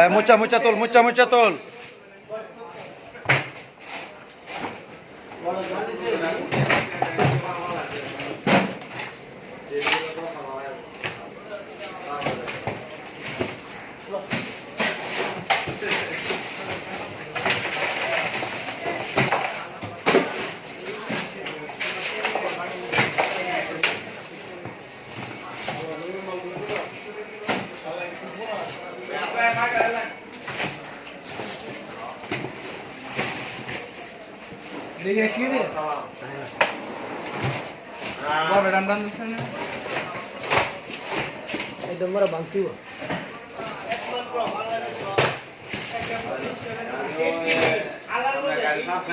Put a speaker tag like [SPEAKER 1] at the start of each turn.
[SPEAKER 1] মুচা মুচা তোল মুচা মুচা তোল
[SPEAKER 2] দেখে কি রে বাবা রাম রাম দিছেন এই দমরা বাংতিও আলাদা গাড়ি সাফ